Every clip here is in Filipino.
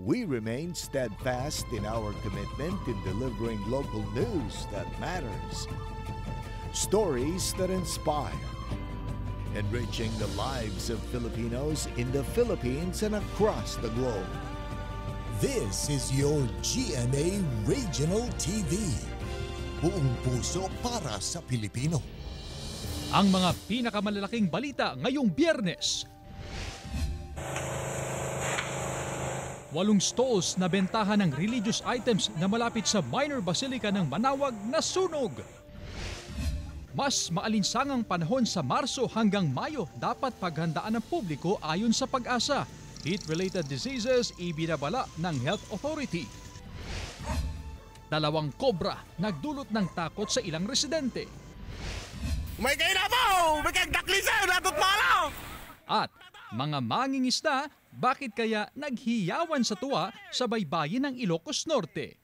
We remain steadfast in our commitment in delivering local news that matters. Stories that inspire. Enriching the lives of Filipinos in the Philippines and across the globe. This is your GMA Regional TV. Buong puso para sa Pilipino. Ang mga pinakamalalaking balita ngayong Biyernes. 8 stalls na bentahan ng religious items na malapit sa Minor Basilica ng Manaoag na sunog. Mas maalinsangang panahon sa Marso hanggang Mayo dapat paghandaan ng publiko ayon sa Pag-asa. Heat-related diseases ibinabala ng Health Authority. 2 kobra nagdulot ng takot sa ilang residente. May kaina po! May kagdaklisa! Natot mo! At mga mangingisda, bakit kaya naghiyawan sa tuwa sa baybayin ng Ilocos Norte?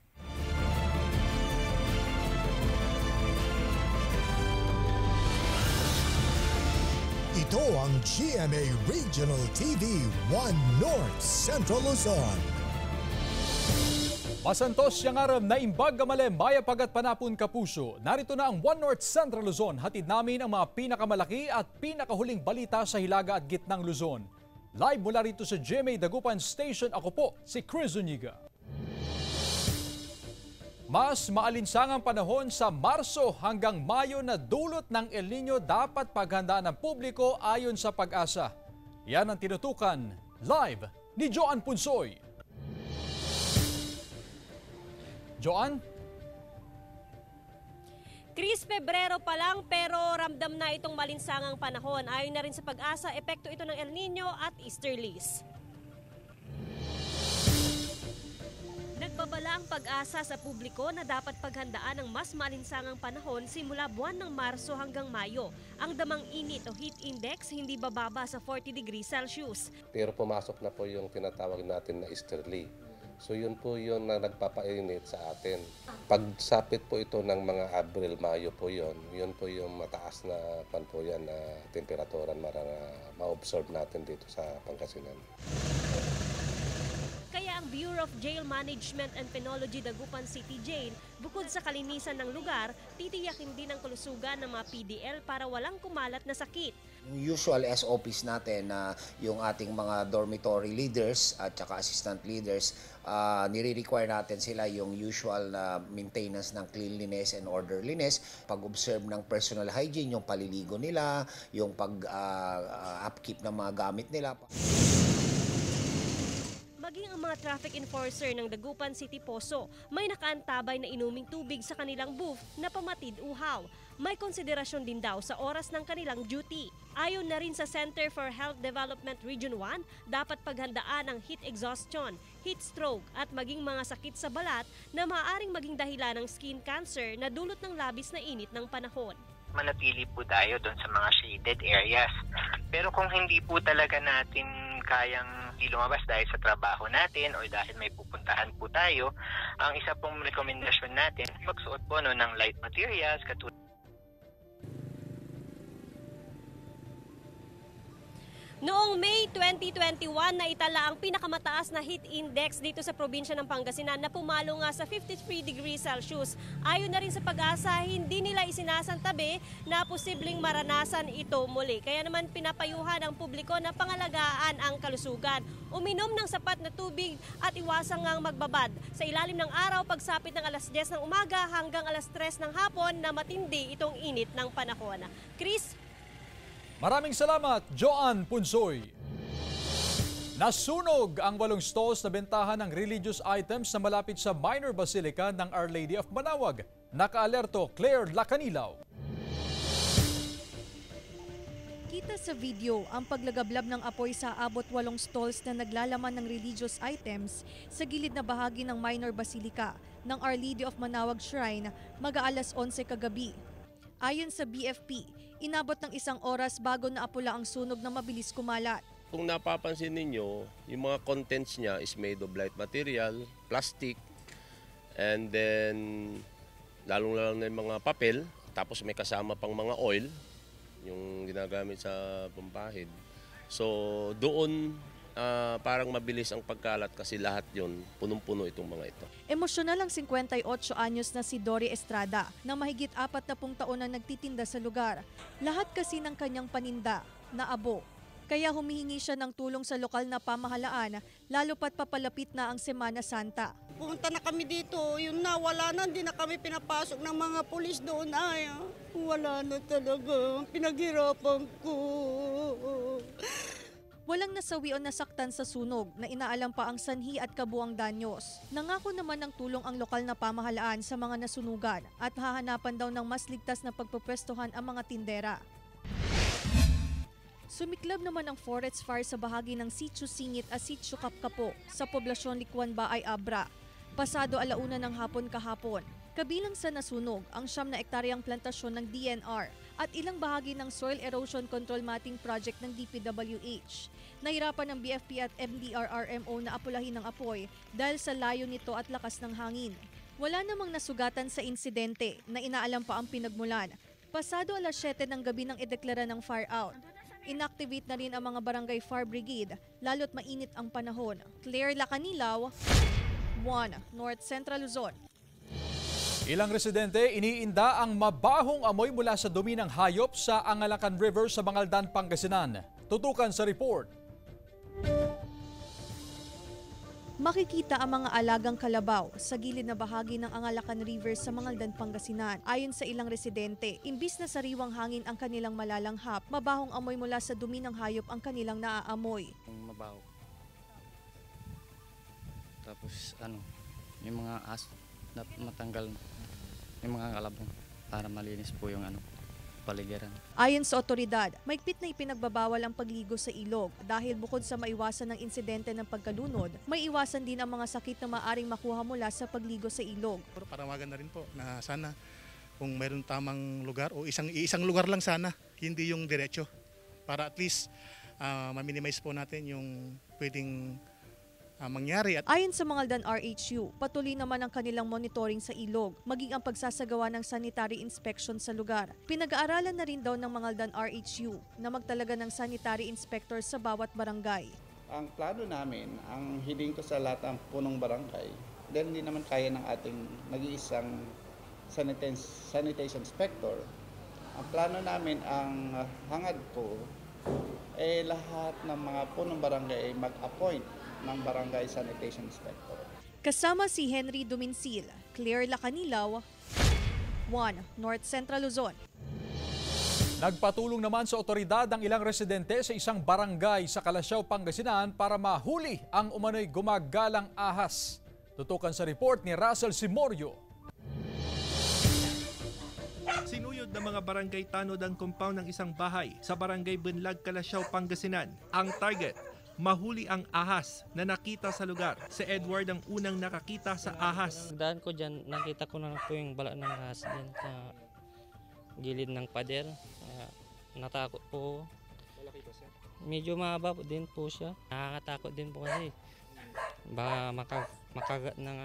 Ito ang GMA Regional TV 1 North Central Luzon. Masantos siyang aram na imbag gamale maya pagat panapon kapuso. Narito na ang 1 North Central Luzon. Hatid namin ang mga pinakamalaki at pinakahuling balita sa hilaga at gitnang Luzon. Live mula rito sa GMA Dagupan Station, ako po si Chris Zuniga. Mas maalinsangang panahon sa Marso hanggang Mayo na dulot ng El Nino dapat paghandaan ng publiko ayon sa Pag-asa. Yan ang tinutukan live ni Joan Punsoy. Joan? Chris, Pebrero pa lang pero ramdam na itong malinsangang panahon. Ayon na rin sa Pag-asa, epekto ito ng El Nino at easterlies. Nagbabala ang Pag-asa sa publiko na dapat paghandaan ng mas malinsangang panahon simula buwan ng Marso hanggang Mayo. Ang damang init o heat index hindi bababa sa 40 degrees Celsius. Pero pumasok na po yung tinatawag natin na easterly. So yun po yun na nagpapainit sa atin. Pagsapit po ito ng mga Abril, Mayo po yun po yung mataas na po yan na temperaturan ma-observe natin dito sa Pangasinan. Kaya ang Bureau of Jail Management and Penology Dagupan City Jail, bukod sa kalinisan ng lugar, titiyakin din ang kalusugan ng mga PDL para walang kumalat na sakit. Usual SOPs natin na yung ating mga dormitory leaders at saka assistant leaders, nire-require natin sila yung usual na maintenance ng cleanliness and orderliness, pag-observe ng personal hygiene, yung paliligo nila, yung pag-upkeep ng mga gamit nila. Maging ang mga traffic enforcer ng Dagupan City Poso, may nakaantabay na inuming tubig sa kanilang booth na pamatid uhaw. May konsiderasyon din daw sa oras ng kanilang duty. Ayon na rin sa Center for Health Development Region 1, dapat paghandaan ang heat exhaustion, heat stroke at maging mga sakit sa balat na maaaring maging dahilan ng skin cancer na dulot ng labis na init ng panahon. Manatili po tayo doon sa mga shaded areas. Pero kung hindi po talaga natin kayang lumabas dahil sa trabaho natin o dahil may pupuntahan po tayo, ang isa pong rekomendasyon natin, magsuot po ng light materials katulad. Noong May 2021, naitala ang pinakamataas na heat index dito sa probinsya ng Pangasinan na pumalo nga sa 53 degrees Celsius. Ayon na rin sa Pag-asa, hindi nila isinasantabi na posibleng maranasan ito muli. Kaya naman pinapayuhan ang publiko na pangalagaan ang kalusugan. Uminom ng sapat na tubig at iwasang ngang magbabad. Sa ilalim ng araw, pagsapit ng alas 10 ng umaga hanggang alas 3 ng hapon na matindi itong init ng panahon. Chris? Maraming salamat, Joan Punsoy. Nasunog ang 8 stalls na bentahan ng religious items na malapit sa Minor Basilica ng Our Lady of Manaoag. Nakaalerto, Claire Lacanilaw. Kita sa video ang paglagablab ng apoy sa abot 8 stalls na naglalaman ng religious items sa gilid na bahagi ng Minor Basilica ng Our Lady of Manaoag Shrine mag-aalas 11 kagabi. Ayon sa BFP, inabot ng 1 oras bago naapula ang sunog na mabilis kumalat. Kung napapansin ninyo, yung mga contents niya is made of light material, plastic, and then lalong-lalong na yung mga papel, tapos may kasama pang mga oil, yung ginagamit sa pampahid. So doon parang mabilis ang pagkalat kasi lahat yun, punong-puno itong mga ito. Emosyonal ang 58 anyos na si Dory Estrada na mahigit 40 taon na nagtitinda sa lugar. Lahat kasi ng kanyang paninda naabo. Kaya humihingi siya ng tulong sa lokal na pamahalaan, lalo pat papalapit na ang Semana Santa. Pumunta na kami dito, yun na, wala na, hindi na kami pinapasok ng mga pulis doon. Ay, wala na talaga, pinaghirapan ko. Walang nasawi o nasaktan sa sunog na inaalam pa ang sanhi at kabuang danyos. Nangako naman ng tulong ang lokal na pamahalaan sa mga nasunugan at hahanapan daw ng mas ligtas na pagpupwestuhan ang mga tindera. Sumiklab naman ang forest fire sa bahagi ng Sitio Singit at Sitio Kapkapo sa poblasyon Likwan Baay Abra. Pasado 1:00 ng hapon kahapon. Kabilang sa nasunog ang 9 na ektaryang plantasyon ng DNR at ilang bahagi ng Soil Erosion Control Matting Project ng DPWH. Nahirapan ng BFP at MDRRMO na apulahin ng apoy dahil sa layo nito at lakas ng hangin. Wala namang nasugatan sa insidente na inaalam pa ang pinagmulan. Pasado 7:00 ng gabi nang ideklara ng fire out. Inactivate na rin ang mga barangay fire brigade, lalo't mainit ang panahon. Claire Lacanilaw, 1 North Central Luzon. Ilang residente iniinda ang mabahong amoy mula sa dumi ng hayop sa Angalacan River sa Bangaldan, Pangasinan. Tutukan sa report. Makikita ang mga alagang kalabaw sa gilid na bahagi ng Angalacan River sa Mangaldan, Pangasinan. Ayon sa ilang residente, imbis na sariwang hangin ang kanilang malalanghap, mabahong amoy mula sa dumi ng hayop ang kanilang naaamoy. Mabaho. Tapos yung mga aso na matanggal yung mga kalabong para malinis po yung paligiran. Ayon sa otoridad, mahigpit na ipinagbabawal ang pagligo sa ilog dahil bukod sa maiwasan ng insidente ng pagkalunod, may iwasan din ang mga sakit na maaring makuha mula sa pagligo sa ilog. Parawagan na rin po na sana kung mayroon tamang lugar o isang lugar lang sana, hindi yung diretso, para at least ma-minimize po natin yung pwedeng mangyari. Ayon sa Mangaldan RHU, patuloy naman ang kanilang monitoring sa ilog, maging ang pagsasagawa ng sanitary inspection sa lugar. Pinag-aaralan na rin daw ng Mangaldan RHU na magtalaga ng sanitary inspector sa bawat barangay. Ang plano namin, ang hiling ko sa lahat ng punong barangay, dahil hindi naman kaya ng ating nag-iisang sanitation inspector. Ang plano namin, ang hangad ko, lahat ng mga punong barangay ay mag-appoint ng Barangay Sanitation Inspector. Kasama si Henry Duminsil, Claire Lacanilaw, 1 North Central Luzon. Nagpatulong naman sa otoridad ang ilang residente sa isang barangay sa Calasiao, Pangasinan para mahuli ang umano'y gumagalang ahas. Tutukan sa report ni Russell Simorio. Sinuyod ng mga barangay tanod ang compound ng isang bahay sa barangay Bunlag, Calasiao, Pangasinan. Ang target, mahuli ang ahas na nakita sa lugar. Si Edward ang unang nakakita sa ahas. Daan ko dyan, nakita ko na po yung bala ng ahas dyan sa gilid ng pader. Natakot po. Malaki ba siya? Medyo mahaba din po siya. Nakakatakot din po kasi baka makagat ng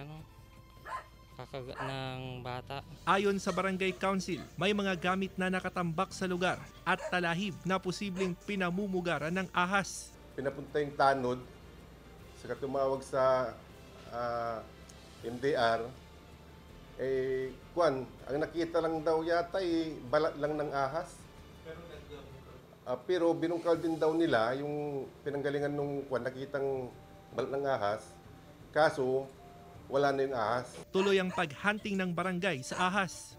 kakagat ng bata. Ayon sa Barangay Council, may mga gamit na nakatambak sa lugar at talahib na posibleng pinamumugaran ng ahas. Pinapunta yung tanod, saka tumawag sa MDR, ang nakita lang daw yata balat lang ng ahas. Pero binungkal din daw nila yung pinanggalingan nung nakitang balat ng ahas, kaso wala na yung ahas. Tuloy ang paghunting ng barangay sa ahas.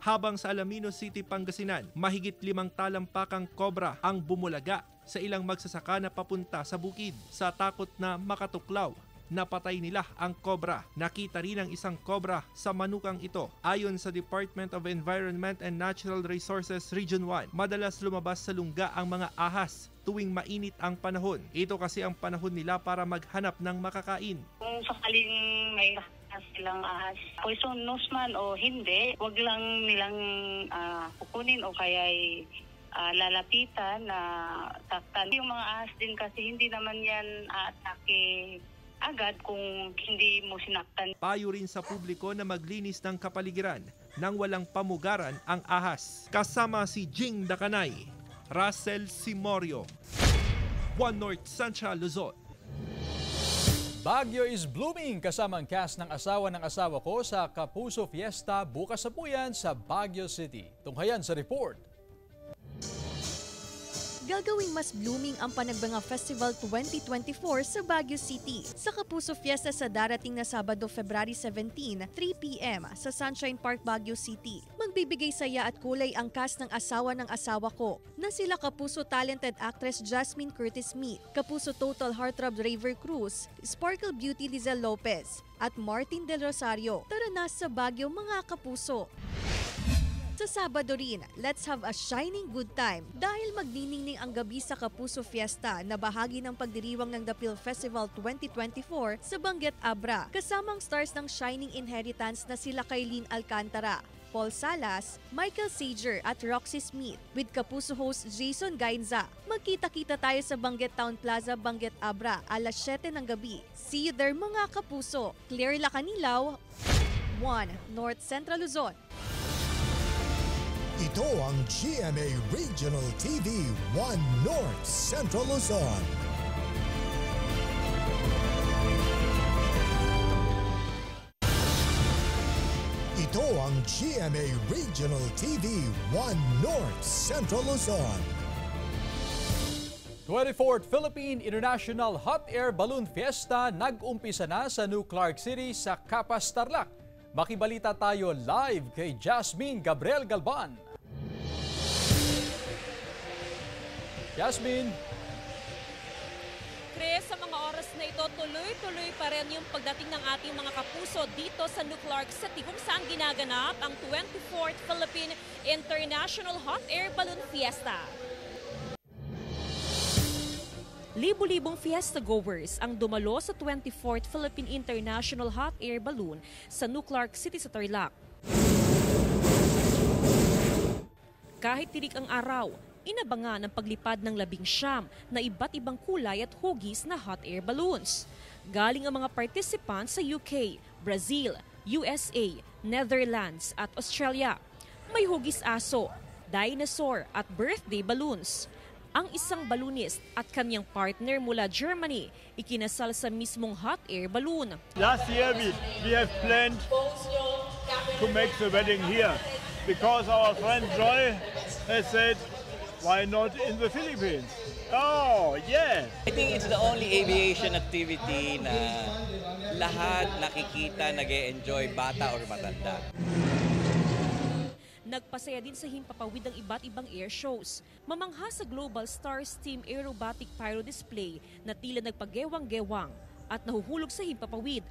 Habang sa Alaminos City, Pangasinan, mahigit 5 talampakang kobra ang bumulaga sa ilang magsasaka na papunta sa bukid. Sa takot na makatuklaw, napatay nila ang kobra. Nakita rin ang isang kobra sa manukang ito. Ayon sa Department of Environment and Natural Resources Region 1, madalas lumabas sa lungga ang mga ahas tuwing mainit ang panahon. Ito kasi ang panahon nila para maghanap ng makakain. Kung sakaling may silang ahas, poisonous man o hindi, wag lang nilang kukunin o kaya'y lalapitan na taktan. Yung mga ahas din kasi hindi naman yan aatake agad kung hindi mo sinaktan. Payo rin sa publiko na maglinis ng kapaligiran nang walang pamugaran ang ahas. Kasama si Jing Dakanay, Russell Simorio. One North Central Luzon. Baguio is blooming kasama ang cast ng asawa ko sa Kapuso Fiesta bukas sa Puyan sa Baguio City. Tunghayan sa report. Gagawing mas blooming ang Panagbanga Festival 2024 sa Baguio City sa Kapuso Fiesta sa darating na Sabado, February 17, 3 p.m. sa Sunshine Park, Baguio City. Magbibigay saya at kulay ang cast ng asawa ko na sila Kapuso talented actress Jasmine Curtis Meade, Kapuso total heartthrob Raver Cruz, Sparkle Beauty Lizelle Lopez at Martin Del Rosario. Tara na sa Baguio mga Kapuso! Sa Sabado rin, let's have a shining good time dahil magniningning ang gabi sa Kapuso Fiesta na bahagi ng pagdiriwang ng The Phil Festival 2024 sa Benguet Abra. Kasamang stars ng Shining Inheritance na sila Kailin Alcantara, Paul Salas, Michael Sager at Roxy Smith with Kapuso host Jason Gainza. Magkita-kita tayo sa Benguet Town Plaza, Benguet Abra alas 7 ng gabi. See you there mga Kapuso! Claire Lacanilaw, 1 North Central Luzon. Ito ang GMA Regional TV 1 North Central Luzon. Ito ang GMA Regional TV 1 North Central Luzon. 24th Philippine International Hot Air Balloon Fiesta nag-umpisa na sa New Clark City sa Capas, Tarlac. Makibalita tayo live kay Jasmine Gabriel Galban. Jasmine. Chris, sa mga oras na ito, tuloy-tuloy pa rin yung pagdating ng ating mga kapuso dito sa New Clark City kung saan ginaganap ang 24th Philippine International Hot Air Balloon Fiesta. Libo-libong fiesta goers ang dumalo sa 24th Philippine International Hot Air Balloon sa New Clark City sa Tarlac. Kahit tirik ang araw, inabangan ang paglipad ng 19 na iba't ibang kulay at hugis na hot air balloons. Galing ang mga participants sa UK, Brazil, USA, Netherlands at Australia. May hugis aso, dinosaur at birthday balloons. Ang isang balloonist at kanyang partner mula Germany ikinasal sa mismong hot air balloon. Last year we have planned to make the wedding here because our friend Joy has said, why not in the Philippines? Oh, yeah! I think it's the only aviation activity na lahat nakikita, nag-e-enjoy, bata or matanda. Nagpasaya din sa himpapawid ang iba't ibang air shows. Mamangha sa Global Stars Team Aerobatic Pyro Display na tila nagpagewang-gewang at nahuhulog sa himpapawid.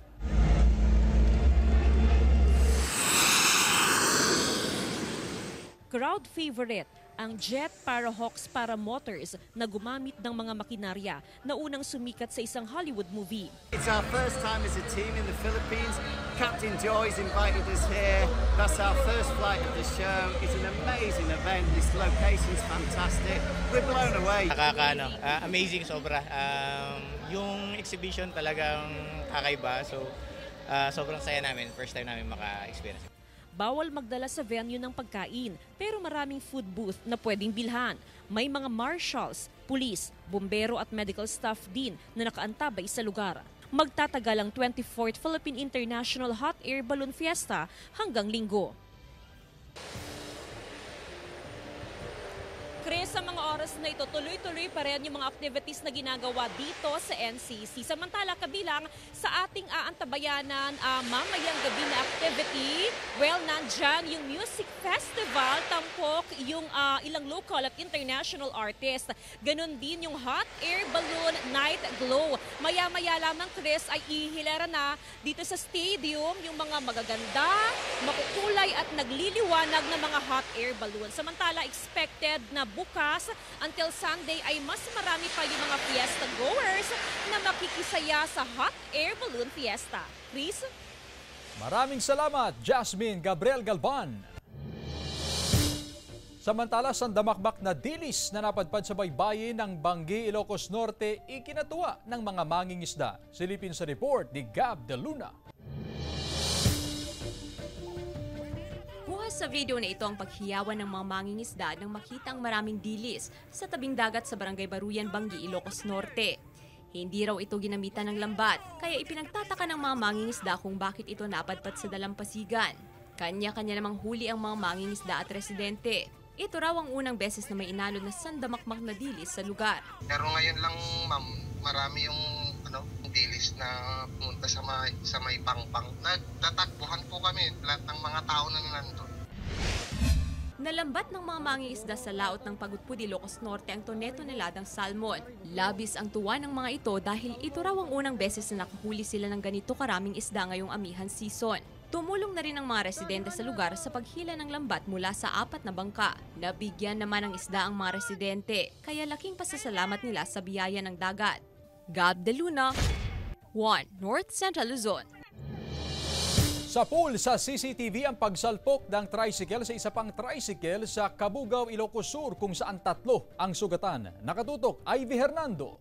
Crowd favorite ang Jet Parahawks Paramotors na gumamit ng mga makinarya na unang sumikat sa isang Hollywood movie. It's our first time as a team in the Philippines. Captain Joy's invited us here. That's our first flight of the show. It's an amazing event. This location's fantastic. We're blown away. Amazing sobra. Yung exhibition talagang kakaiba. So sobrang saya namin. First time namin maka-experience. Bawal magdala sa venue ng pagkain, pero maraming food booth na pwedeng bilhan. May mga marshals, pulis, bumbero at medical staff din na nakaantabay sa lugar. Magtatagal ang 24th Philippine International Hot Air Balloon Fiesta hanggang Linggo. Chris, sa mga oras na ito, tuloy-tuloy pa rin yung mga activities na ginagawa dito sa NCC. Samantala, kabilang sa ating aantabayanan mamayang gabi na activity, well, nandyan yung music festival, tampok yung ilang local at international artists. Ganon din yung Hot Air Balloon Night Glow. Maya-maya lamang, Chris, ay ihilera na dito sa stadium yung mga magaganda, makukulay at nagliliwanag na mga hot air balloon. Samantala, expected na bukas until Sunday ay mas marami pa yung mga fiesta goers na makikisaya sa Hot Air Balloon Fiesta. Chris? Maraming salamat, Jasmine Gabriel Galban. Samantala, sandamakbak na dilis na napadpad sa baybayin ng Bangi, Ilocos Norte, ikinatuwa ng mga mangingisda. Silipin sa report ni Gab De Luna. Sa video na ito ang paghiyawan ng mga mangingisda nang makita ang maraming dilis sa tabing dagat sa Barangay Baruyan, Banggi, Ilocos Norte. Hindi raw ito ginamitan ng lambat, kaya ipinagtataka ng mga mangingisda kung bakit ito napadpad sa dalampasigan. Kanya-kanya namang huli ang mga mangingisda at residente. Ito raw ang unang beses na may inalon na sandamakmak na dilis sa lugar. Pero ngayon lang, ma'am, marami yung dilis na pumunta sa may pangpang. Nagtatakbuhan po kami, lahat ng mga tao na nandun. Nalambat ng mga mangingisda sa laot ng Pagudpud, Ilocos Norte ang tonel-toneladang salmon. Labis ang tuwa ng mga ito dahil ito raw ang unang beses na nakahuli sila ng ganito karaming isda ngayong amihan season. Tumulong na rin ang mga residente sa lugar sa paghila ng lambat mula sa 4 na bangka. Nabigyan naman ng isda ang mga residente, kaya laking pasasalamat nila sa biyaya ng dagat. Gab De Luna, 1 North Central Luzon. Sa pool sa CCTV ang pagsalpok ng tricycle sa isa pang tricycle sa Cabugao, Ilocos Sur kung saan 3 ang sugatan. Nakatutok, Ivy Hernando.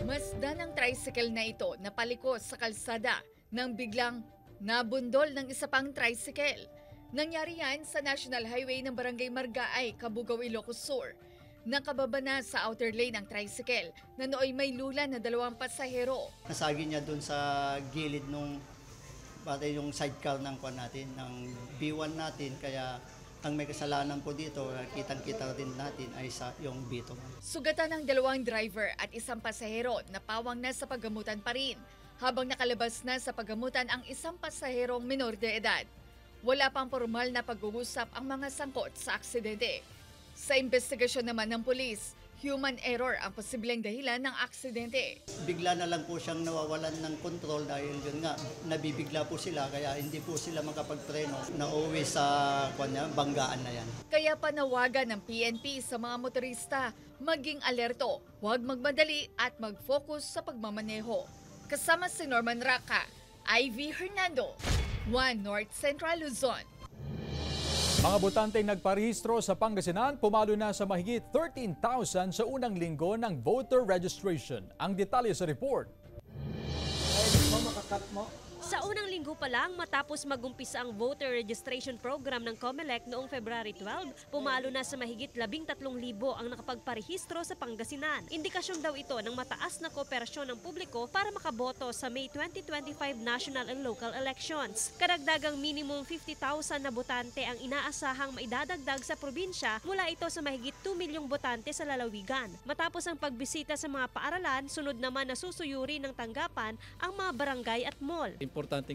Masdan ang tricycle na ito na paliko sa kalsada nang biglang nabundol ng isa pang tricycle. Nangyari yan sa National Highway ng Barangay Margaay, Cabugao, Ilocos Sur. Nakababa na sa outer lane ang tricycle na nooy may lula na 2 pasahero. Nasagi niya doon sa gilid nung batay yung sidecar ng natin, ng B1 natin, kaya ang may kasalanan po dito, kitang-kita din natin ay yung B2. Sugatan ng 2 driver at 1 pasahero na pawang na sa paggamutan pa rin, habang nakalabas na sa paggamutan ang 1 pasaherong minor de edad. Wala pang formal na pag-uusap ang mga sangkot sa aksidente. Sa investigasyon naman ng pulis, human error ang posibleng dahilan ng aksidente. Bigla na lang po siyang nawawalan ng kontrol dahil yun nga, nabibigla po sila kaya hindi po sila makapagpreno na uwi sa banggaan na yan. Kaya panawagan ng PNP sa mga motorista, maging alerto, huwag magmadali at mag-focus sa pagmamaneho. Kasama si Norman Raca, Ivy Hernando, 1 North Central Luzon. Mga botanteng nagparehistro sa Pangasinan, pumalo na sa mahigit 13,000 sa unang linggo ng voter registration. Ang detalye sa report. Sa unang linggo pa lang, matapos magumpisa ang voter registration program ng COMELEC noong February 12, pumalo na sa mahigit 13,000 ang nakapagparehistro sa Pangasinan. Indikasyon daw ito ng mataas na kooperasyon ng publiko para makaboto sa May 2025 national and local elections. Karagdagang minimum 50,000 na botante ang inaasahang maidadagdag sa probinsya mula ito sa mahigit 2 milyong botante sa lalawigan. Matapos ang pagbisita sa mga paaralan, sunod naman na susuyuri ng tanggapan ang mga barangay at mall.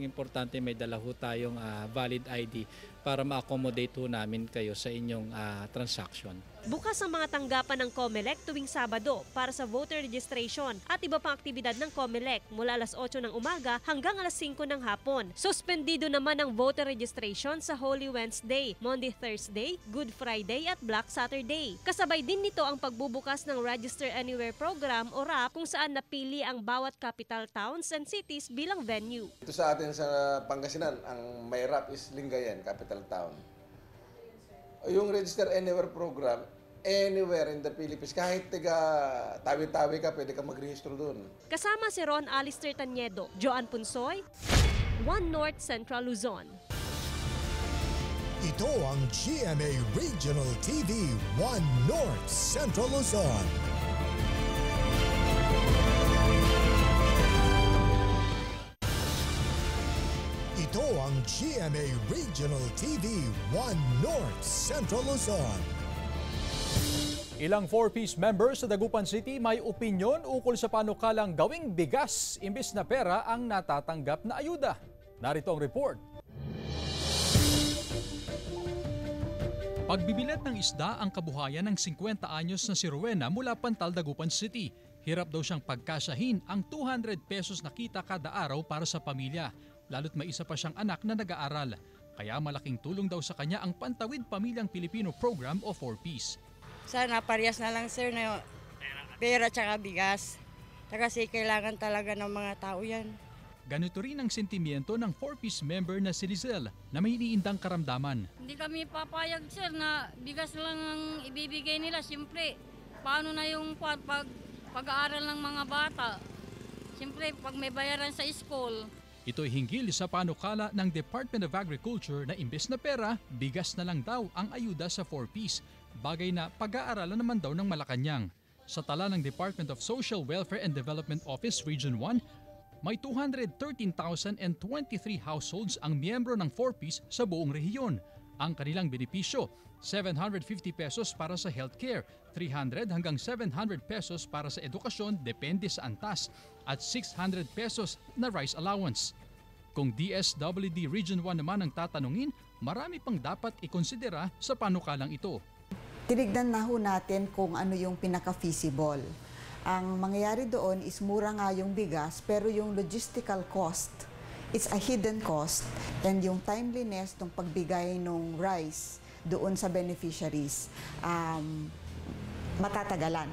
Importante may dala ho tayong valid ID para ma-accommodate ho namin kayo sa inyong transaction. Bukas ang mga tanggapan ng COMELEC tuwing Sabado para sa voter registration at iba pang aktibidad ng COMELEC mula alas 8 ng umaga hanggang alas 5 ng hapon. Suspendido naman ang voter registration sa Holy Wednesday, Monday, Thursday, Good Friday at Black Saturday. Kasabay din nito ang pagbubukas ng Register Anywhere program o RAP kung saan napili ang bawat capital towns and cities bilang venue. Ito sa atin sa Pangasinan, ang may RAP is Lingayen, capital town. Yung Register Anywhere program, anywhere in the Philippines, kahit tawi-tawi ka, pwede ka magrehistro doon. Kasama si Ron Alister Taniedo, Joan Punsoy, 1 North Central Luzon. Ito ang GMA Regional TV 1 North Central Luzon. Ito ang GMA Regional TV 1 North Central Luzon. Ilang 4-piece members sa Dagupan City may opinyon ukol sa panukalang gawing bigas imbis na pera ang natatanggap na ayuda. Narito ang report. Pagbibilad ng isda ang kabuhayan ng 50 anyos na si Rowena mula Pantal, Dagupan City. Hirap daw siyang pagkasahin ang 200 pesos na kita kada araw para sa pamilya. Lalo't may isa pa siyang anak na nag-aaral. Kaya malaking tulong daw sa kanya ang Pantawid Pamilyang Pilipino Program o 4-piece. Sana parehas na lang sir na pera tsaka bigas. Kasi kailangan talaga ng mga tao yan. Ganito rin ang sentimiento ng 4-piece member na si Lizelle na may iniindang karamdaman. Hindi kami papayag sir na bigas lang ang ibibigay nila. Siyempre, paano na yung pag-aaral ng mga bata? Siyempre, pag may bayaran sa school, Ito'y hinggil sa panukala ng Department of Agriculture na imbes na pera, bigas na lang daw ang ayuda sa 4Ps, bagay na pag-aaralan naman daw ng Malacanang. Sa tala ng Department of Social Welfare and Development Office Region 1, may 213,023 households ang miyembro ng 4Ps sa buong rehiyon. Ang kanilang benepisyo, 750 pesos para sa healthcare, 300 hanggang 700 pesos para sa edukasyon depende sa antas, at 600 pesos na rice allowance. Kung DSWD Region 1 naman ang tatanungin, marami pang dapat ikonsidera sa panukalang ito. Tinignan na ho natin kung ano yung pinaka-feasible. Ang mangyayari doon is mura nga yung bigas, pero yung logistical cost, it's a hidden cost, and yung timeliness ng pagbigay ng rice doon sa beneficiaries, matatagalan.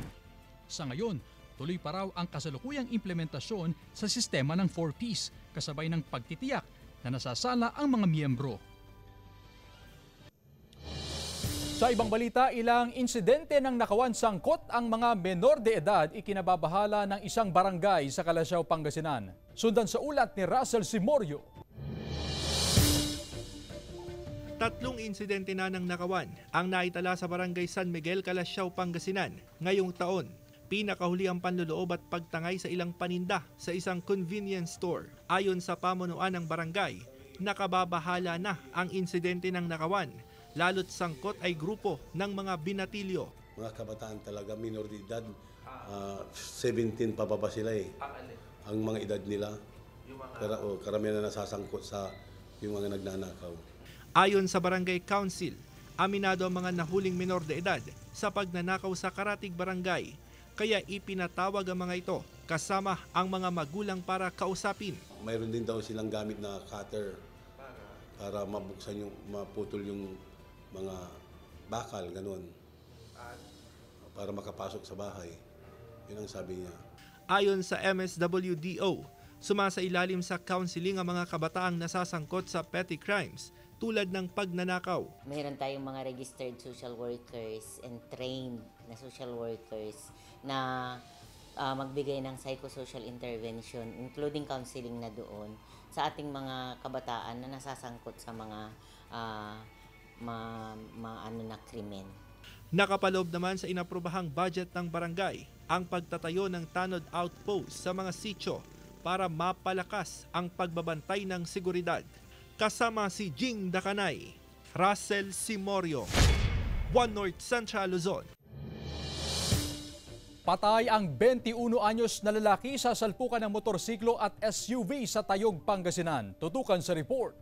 Sa ngayon, tuloy pa raw ang kasalukuyang implementasyon sa sistema ng 4Ps, kasabay ng pagtitiyak na nasasala ang mga miyembro. Sa ibang balita, ilang insidente ng nakawan sangkot ang mga menor de edad ikinababahala ng isang barangay sa Calasiao, Pangasinan. Sundan sa ulat ni Russell Simorio. 3 insidente na ng nakawan ang naitala sa Barangay San Miguel, Calasiao, Pangasinan ngayong taon. Pinakahuli ang panloloob at pagtangay sa ilang paninda sa isang convenience store. Ayon sa pamunuan ng barangay, nakababahala na ang insidente ng nakawan, lalo't sangkot ay grupo ng mga binatilyo. Mga kabataan talaga, minor de edad, 17 pababa sila eh. Ang mga edad nila, pero karamihan na nasasangkot sa yung mga nagnanakaw. Ayon sa Barangay Council, aminado ang mga nahuling minor de edad sa pagnanakaw sa Karatig Barangay, kaya ipinatawag ang mga ito kasama ang mga magulang para kausapin. Mayroon din daw silang gamit na cutter para mabuksan yung, maputol yung mga bakal, ganun, para makapasok sa bahay. Yun ang sabi niya. Ayon sa MSWDO, sumasailalim sa counseling ang mga kabataang nasasangkot sa petty crimes tulad ng pagnanakaw. Mayroon tayong mga registered social workers and trained na social workers na magbigay ng psychosocial intervention, including counseling na doon sa ating mga kabataan na nasasangkot sa mga krimen. Nakapaloob naman sa inaprobahang budget ng barangay ang pagtatayo ng tanod outpost sa mga sitio para mapalakas ang pagbabantay ng seguridad. Kasama si Jing Dakanay, Russell Simorio, One North Central Luzon. Patay ang 21 anyos na lalaki sa salpukan ng motorsiklo at SUV sa Tayog, Pangasinan. Tutukan sa report.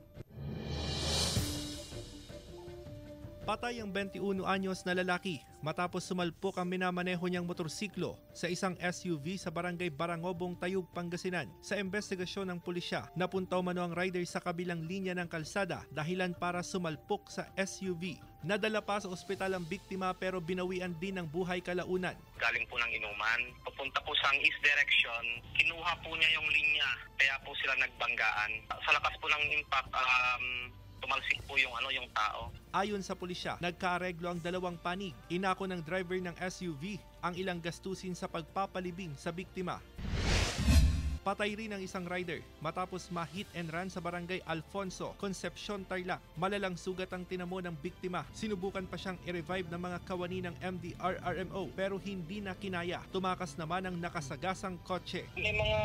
Patay ang 21 anyos na lalaki matapos sumalpok ang minamaneho niyang motorsiklo sa isang SUV sa barangay Barangobong, Tayog, Pangasinan. Sa investigasyon ng pulisya, napuntaw mano ang rider sa kabilang linya ng kalsada dahilan para sumalpok sa SUV. Nadala pa sa ospital ang biktima pero binawian din ng buhay kalaunan. Galing po ng inuman, papunta po sa east direction, kinuha po niya yung linya, kaya po sila nagbanggaan. Sa lakas po ng impact, tumalsik po yung tao. Ayon sa pulisya, nagkaareglo ang dalawang panig. Inako ng driver ng SUV ang ilang gastusin sa pagpapalibing sa biktima. Patay rin ang isang rider matapos ma-hit and run sa barangay Alfonso, Concepcion, Tarlac. Malalang sugat ang tinamo ng biktima. Sinubukan pa siyang i-revive ng mga kawani ng MDRRMO pero hindi na kinaya. Tumakas naman ang nakasagasang kotse. May mga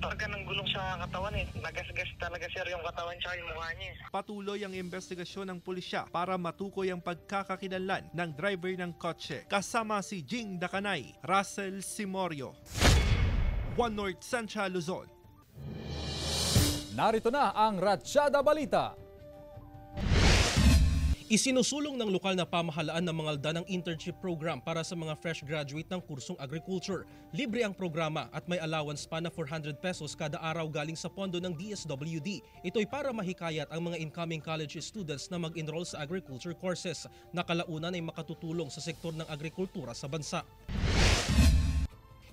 targa ng gulong sa katawan eh. Nagasgas talaga sir yung katawan tsaka yung mukha niya. Patuloy ang investigasyon ng pulisya para matukoy ang pagkakakilanlan ng driver ng kotse. Kasama si Jing Dakanay, Russell Simorio, One North Central Luzon. Narito na ang Ratsyada Balita. Isinusulong ng lokal na pamahalaan ng Mangaldan ang internship program para sa mga fresh graduate ng kursong agriculture. Libre ang programa at may allowance pa na 400 pesos kada araw galing sa pondo ng DSWD. Ito'y para mahikayat ang mga incoming college students na mag-enroll sa agriculture courses na kalaunan ay makatutulong sa sektor ng agrikultura sa bansa.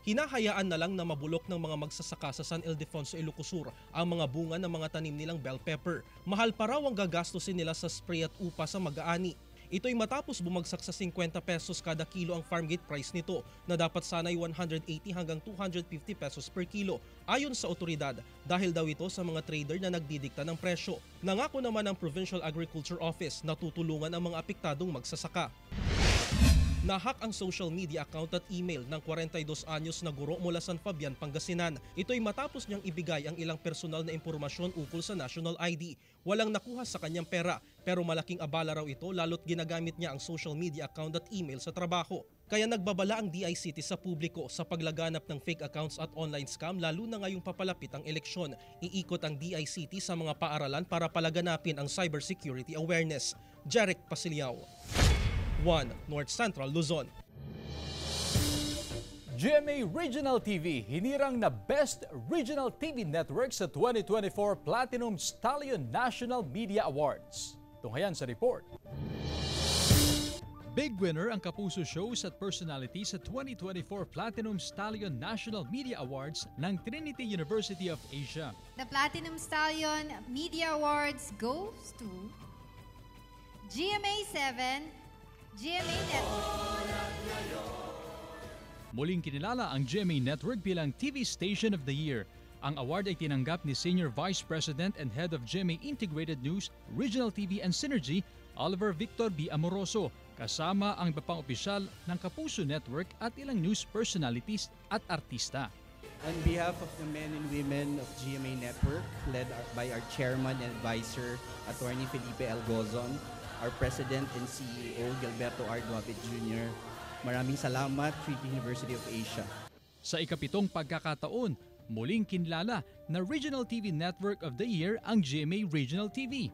Hinahayaan na lang na mabulok ng mga magsasaka sa San Ildefonso, Ilocos ang mga bunga ng mga tanim nilang bell pepper. Mahal pa raw ang gagastusin nila sa spray at upa sa mag-aani. Ito'y matapos bumagsak sa 50 pesos kada kilo ang farm gate price nito na dapat sana'y 180 hanggang 250 pesos per kilo ayon sa otoridad dahil daw ito sa mga trader na nagdidikta ng presyo. Nangako naman ang Provincial Agriculture Office na tutulungan ang mga apektadong magsasaka. Nahak ang social media account at email ng 42 anyos na guro mula San Fabian, Pangasinan. Ito'y matapos niyang ibigay ang ilang personal na impormasyon ukol sa national ID. Walang nakuha sa kanyang pera pero malaking abala raw ito lalo't ginagamit niya ang social media account at email sa trabaho. Kaya nagbabala ang DICT sa publiko sa paglaganap ng fake accounts at online scam lalo na ngayong papalapit ang eleksyon. Iikot ang DICT sa mga paaralan para palaganapin ang cybersecurity awareness. Jeric Pasiliao, 1 North Central Luzon. GMA Regional TV hinirang na Best Regional TV Network sa 2024 Platinum Stallion National Media Awards. Tunghayan sa report. Big winner ang Kapuso Shows at Personalities sa 2024 Platinum Stallion National Media Awards ng Trinity University of Asia. The Platinum Stallion Media Awards goes to GMA 7, GMA Network. Muling kinilala ang GMA Network bilang TV Station of the Year. Ang award ay tinanggap ni Senior Vice President and Head of GMA Integrated News, Regional TV and Synergy, Oliver Victor B. Amoroso, kasama ang iba pang opisyal ng Kapuso Network at ilang news personalities at artista. On behalf of the men and women of GMA Network, led by our Chairman and Advisor, Attorney Felipe L. Gozon, our President and CEO, Gilberto R. Duapit Jr., maraming salamat, Trinity University of Asia. Sa ikapitong pagkakataon, muling kinilala na Regional TV Network of the Year ang GMA Regional TV.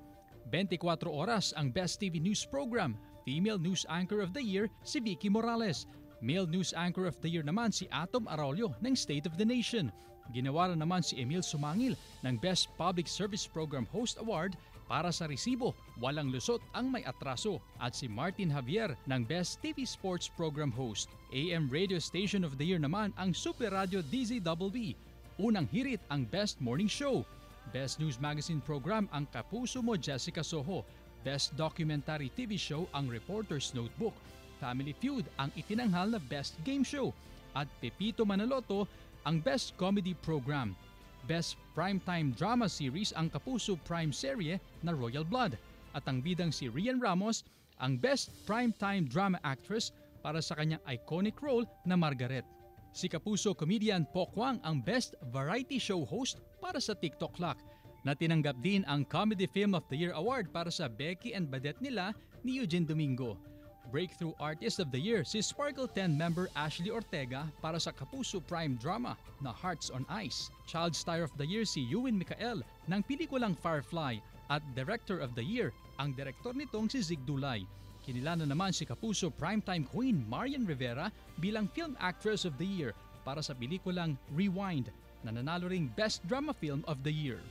24 oras ang Best TV News Program. Female News Anchor of the Year si Vicky Morales. Male News Anchor of the Year naman si Atom Arroyo ng State of the Nation. Ginawaran naman si Emil Sumangil ng Best Public Service Program Host Award para sa resibo, walang lusot ang may atraso, at si Martin Javier ng Best TV Sports Program Host. AM Radio Station of the Year naman ang Super Radio DZBB. Unang hirit ang Best Morning Show. Best News Magazine Program ang Kapuso Mo Jessica Soho. Best Documentary TV Show ang Reporter's Notebook. Family Feud ang itinanghal na Best Game Show. At Pepito Manaloto ang Best Comedy Program. Best Primetime Drama Series ang Kapuso Prime Serie na Royal Blood. At ang bidang si Rian Ramos ang Best Primetime Drama Actress para sa kanyang iconic role na Margaret. Si Kapuso comedian Po Kwang ang Best Variety Show Host para sa TikTok Clock, na tinanggap din ang Comedy Film of the Year Award para sa Becky and Badette nila ni Eugene Domingo. Breakthrough Artist of the Year si Sparkle 10 member Ashley Ortega para sa Kapuso Prime Drama na Hearts on Ice. Child Star of the Year si Ewan Micael ng pelikulang Firefly, at Director of the Year ang direktor nitong si Zig Dulay. Kinilala naman si Kapuso Primetime Queen Marian Rivera bilang Film Actress of the Year para sa pelikulang Rewind na nanalo ring Best Drama Film of the Year.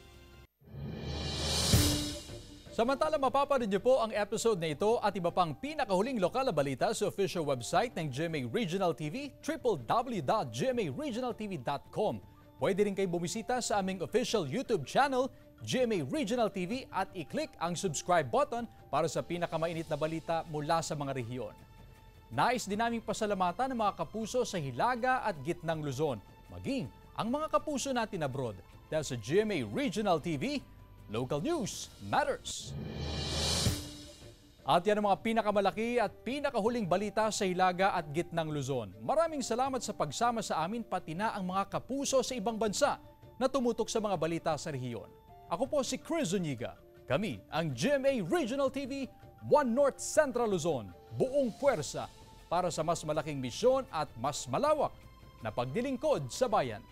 Samantala, mapapanood niyo po ang episode na ito at iba pang pinakahuling lokal na balita sa official website ng GMA Regional TV, www.gmaregionaltv.com. Pwede rin kayo bumisita sa aming official YouTube channel, GMA Regional TV, at i-click ang subscribe button para sa pinakamainit na balita mula sa mga rehiyon. Nais din naming pasalamatan ng mga kapuso sa Hilaga at Gitnang Luzon, maging ang mga kapuso natin abroad. Dahil sa GMA Regional TV, Local News Matters. At yan ang mga pinakamalaki at pinakahuling balita sa Hilaga at Gitnang Luzon. Maraming salamat sa pagsama sa amin, pati na ang mga kapuso sa ibang bansa na tumutok sa mga balita sa rehiyon. Ako po si Chris Zuniga. Kami ang GMA Regional TV, 1 North Central Luzon. Buong puwersa para sa mas malaking misyon at mas malawak na paglilingkod sa bayan.